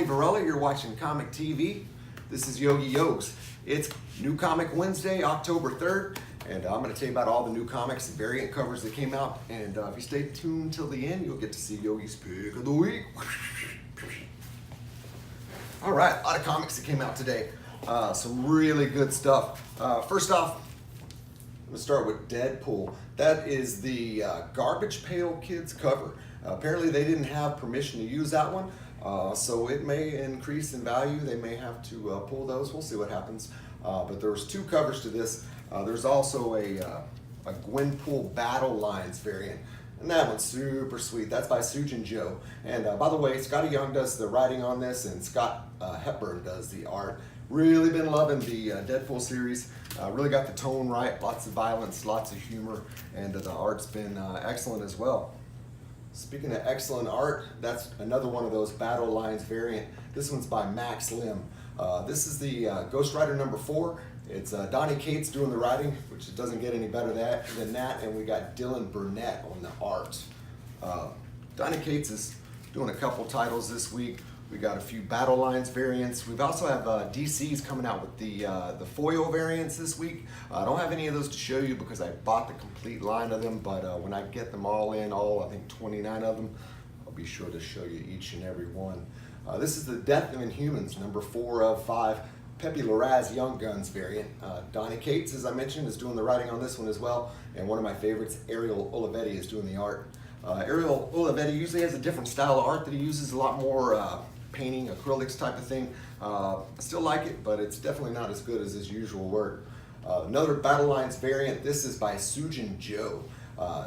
Tony Varela. You're watching Comic TV. This is Yogi Yogs. It's New Comic Wednesday, October 3rd, and I'm going to tell you about all the new comics and variant covers that came out. And if you stay tuned till the end, you'll get to see Yogi's Pick of the Week. All right, a lot of comics that came out today. Some really good stuff. First off, I'm going to start with Deadpool. That is the Garbage Pail Kids cover. Apparently they didn't have permission to use that one, so it may increase in value. They may have to pull those. We'll see what happens. But there was two covers to this. There's also a Gwenpool Battle Lines variant, and that one's super sweet. That's by Sujin Joe. And by the way, Scotty Young does the writing on this, and Scott Hepburn does the art. Really been loving the Deadpool series. Really got the tone right, lots of violence, lots of humor, and the art's been excellent as well. Speaking of excellent art, that's another one of those Battle Lines variant. This one's by Max Lim. This is the Ghost Rider number 4. It's Donnie Cates doing the writing, which doesn't get any better than that, and we got Dylan Burnett on the art. Donnie Cates is doing a couple titles this week. We got a few Battle Lines variants. We also have DC's coming out with the foil variants this week. I don't have any of those to show you because I bought the complete line of them, but when I get them all in, I think 29 of them, I'll be sure to show you each and every one. This is the Death of Inhumans, number 4 of 5, Pepe Larraz Young Guns variant. Donnie Cates, as I mentioned, is doing the writing on this one as well, and one of my favorites, Ariel Olivetti, is doing the art. Ariel Olivetti usually has a different style of art that he uses, a lot more painting, acrylics type of thing. I still like it, but it's definitely not as good as his usual work. Another Battle Lines variant, this is by Sujin Joe.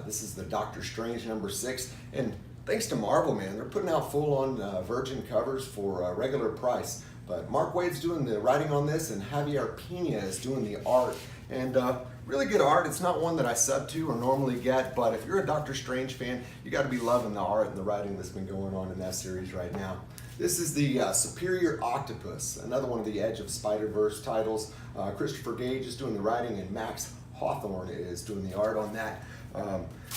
This is the Doctor Strange number 6, and thanks to Marvel, man, they're putting out full-on Virgin covers for a regular price. But Mark Waid's doing the writing on this, and Javier Pena is doing the art. And really good art. It's not one that I sub to or normally get, but if you're a Doctor Strange fan, you got to be loving the art and the writing that's been going on in that series right now. This is the Superior Octopus, another one of the Edge of Spider-Verse titles. Christopher Gage is doing the writing, and Max Hawthorne is doing the art on that.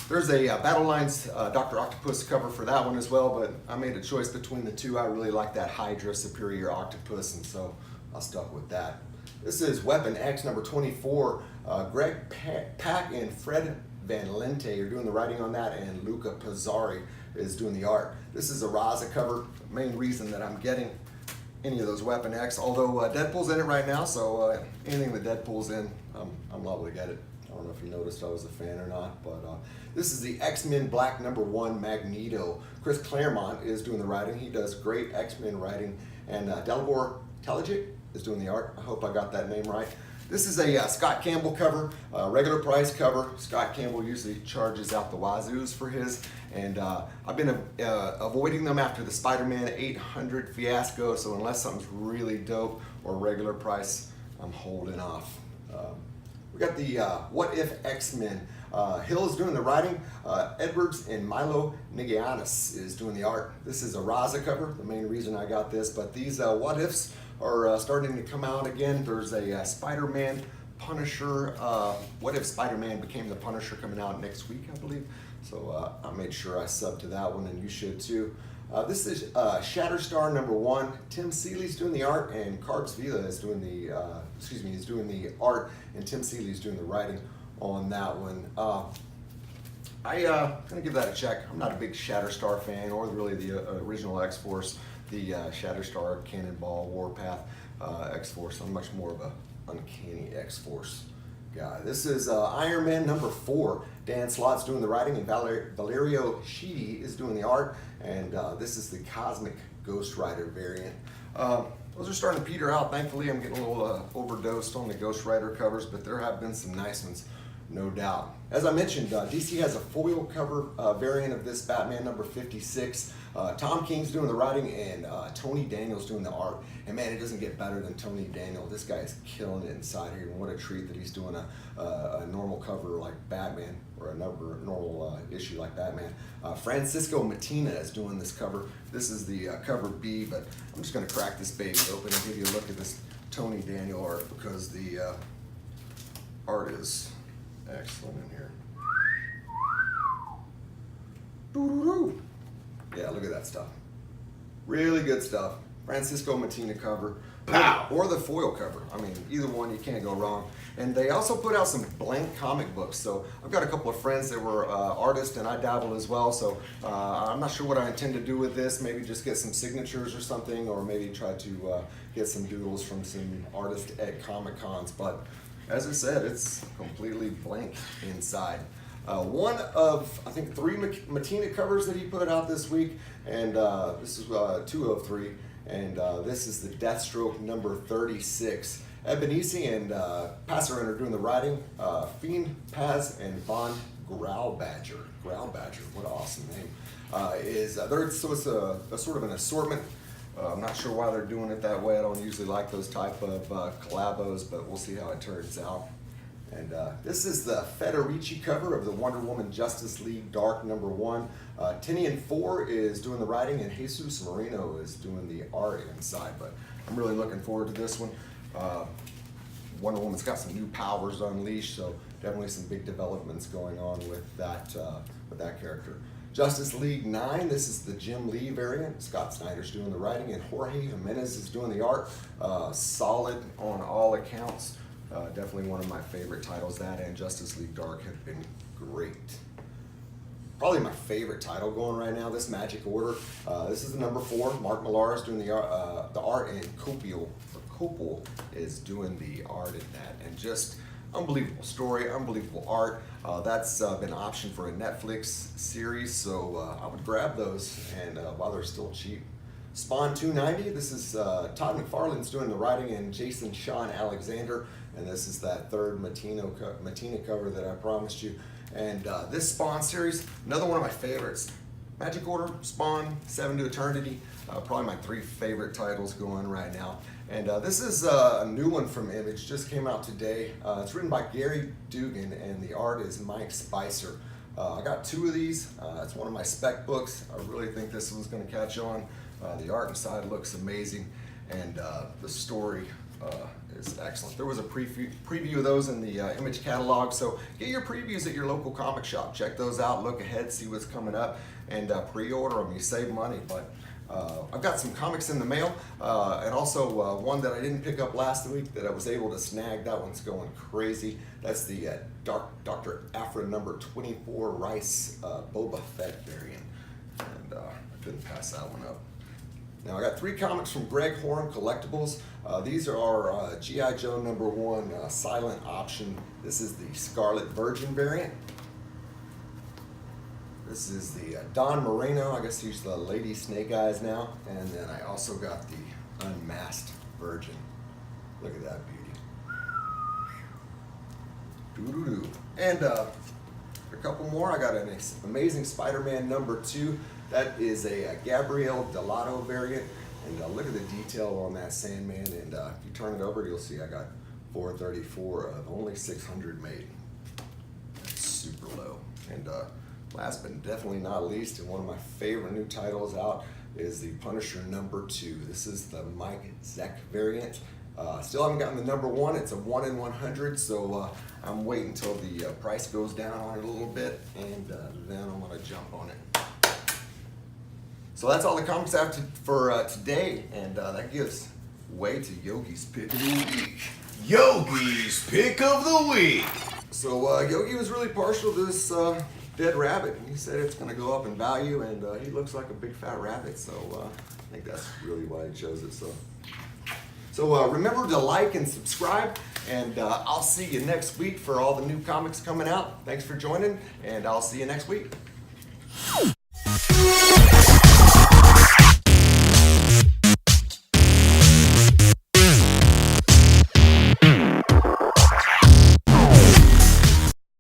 There's a Battle Lines Dr. Octopus cover for that one as well, but I made a choice between the two. I really like that Hydra Superior Octopus, and so I stuck with that. This is Weapon X number 24. Greg Pak and Fred Van Lente are doing the writing on that, and Luca Pizzari is doing the art. This is a Raza cover. The main reason that I'm getting any of those Weapon X, although Deadpool's in it right now, so anything that Deadpool's in, I'm liable to get it. I don't know if you noticed I was a fan or not, but this is the X-Men Black number 1 Magneto. Chris Claremont is doing the writing. He does great X-Men writing, and Dalibor Telejic is doing the art. I hope I got that name right. This is a Scott Campbell cover, regular price cover. Scott Campbell usually charges out the wazoos for his, and I've been avoiding them after the Spider-Man 800 fiasco, so unless something's really dope or regular price, I'm holding off. We got the What If X-Men. Hill is doing the writing. Edwards and Milo Nigianis is doing the art. This is a Raza cover, the main reason I got this, but these What Ifs are starting to come out again. There's a Spider-Man Punisher, What If Spider-Man Became the Punisher, coming out next week, I believe. So I made sure I subbed to that one, and you should too. This is Shatterstar number 1. Tim Seeley's doing the art, and Carbs Vila is doing the, is doing the art, and Tim Seeley's doing the writing on that one. I'm gonna give that a check. I'm not a big Shatterstar fan, or really the original X-Force, the Shatterstar, Cannonball, Warpath X-Force. I'm much more of a Uncanny X-Force guy. This is Iron Man number 4. Dan Slott's doing the writing, and Valerio Sheedy is doing the art, and this is the Cosmic Ghost Rider variant. Those are starting to peter out. Thankfully, I'm getting a little overdosed on the Ghost Rider covers, but there have been some nice ones, no doubt. As I mentioned, DC has a foil cover variant of this Batman number 56. Tom King's doing the writing, and Tony Daniel's doing the art. And man, it doesn't get better than Tony Daniel. This guy is killing it inside here, and what a treat that he's doing a normal cover like Batman, or a normal issue like Batman. Francisco Matina is doing this cover. This is the cover B, but I'm just gonna crack this baby open and give you a look at this Tony Daniel art, because the art is excellent in here. Doo-doo-doo. Yeah, look at that stuff. Really good stuff. Francisco Mattina cover, Pow! or the foil cover. I mean, either one, you can't go wrong. And they also put out some blank comic books. So I've got a couple of friends that were artists, and I dabble as well. So I'm not sure what I intend to do with this. Maybe just get some signatures or something, or maybe try to get some doodles from some artists at Comic Cons. But as I said, it's completely blank inside. One of, I think, 3 Mattina covers that he put out this week, and this is 2 of 3, and this is the Deathstroke number 36. Ebonisi and Passerin are doing the writing. Fiend, Paz, and Von Growlbadger. Growlbadger, what an awesome name. So it's a sort of an assortment. I'm not sure why they're doing it that way. I don't usually like those type of collabos, but we'll see how it turns out. And this is the Federici cover of the Wonder Woman Justice League Dark number 1. Tinian 4 is doing the writing, and Jesus Marino is doing the art inside. But I'm really looking forward to this one. Wonder Woman's got some new powers unleashed, so definitely some big developments going on with that character. Justice League 9, this is the Jim Lee variant. Scott Snyder's doing the writing, and Jorge Jimenez is doing the art. Solid on all accounts. Definitely one of my favorite titles. That and Justice League Dark have been great. Probably my favorite title going right now, this Magic Order. This is the number 4. Mark Millar is doing the art, and Copel is doing the art in that. And just unbelievable story, unbelievable art. That's been optioned for a Netflix series, so I would grab those, and while they're still cheap. Spawn 290, this is Todd McFarlane's doing the writing, and Jason Sean Alexander, and this is that 3rd Mattina cover that I promised you. And this Spawn series, another one of my favorites. Magic Order, Spawn, 7 to Eternity, probably my 3 favorite titles going right now. And this is a new one from Image, just came out today. It's written by Gary Dugan, and the art is Mike Spicer. I got 2 of these. It's one of my spec books. I really think this one's going to catch on. The art inside looks amazing, and the story is excellent. There was a preview of those in the Image catalog, so get your previews at your local comic shop. Check those out, look ahead, see what's coming up, and pre-order them. You save money. But I've got some comics in the mail, and also one that I didn't pick up last week that I was able to snag. That one's going crazy. That's the Dr. Aphra number 24 Rice Boba Fett variant, and I couldn't pass that one up. Now I got 3 comics from Greg Horn Collectibles. These are our G.I. Joe number 1 silent option. This is the Scarlet Virgin variant. This is the Don Moreno. I guess he's the Lady Snake Eyes now. And then I also got the Unmasked Virgin. Look at that beauty. Doo-doo-doo. And a couple more. I got an Amazing Spider-Man number 2. That is a Gabriel Delato variant, and look at the detail on that Sandman, and if you turn it over, you'll see I got 434 of only 600 made. That's super low. And last but definitely not least, and one of my favorite new titles out is the Punisher number 2. This is the Mike Zeck variant. Still haven't gotten the number 1. It's a 1 in 100, so I'm waiting until the price goes down on it a little bit, and then I'm going to jump on it. So that's all the comics I have for today, and that gives way to Yogi's Pick of the Week. Yogi's Pick of the Week. So Yogi was really partial to this dead rabbit. He said it's going to go up in value, and he looks like a big fat rabbit, so I think that's really why he chose it. So remember to like and subscribe, and I'll see you next week for all the new comics coming out. Thanks for joining, and I'll see you next week.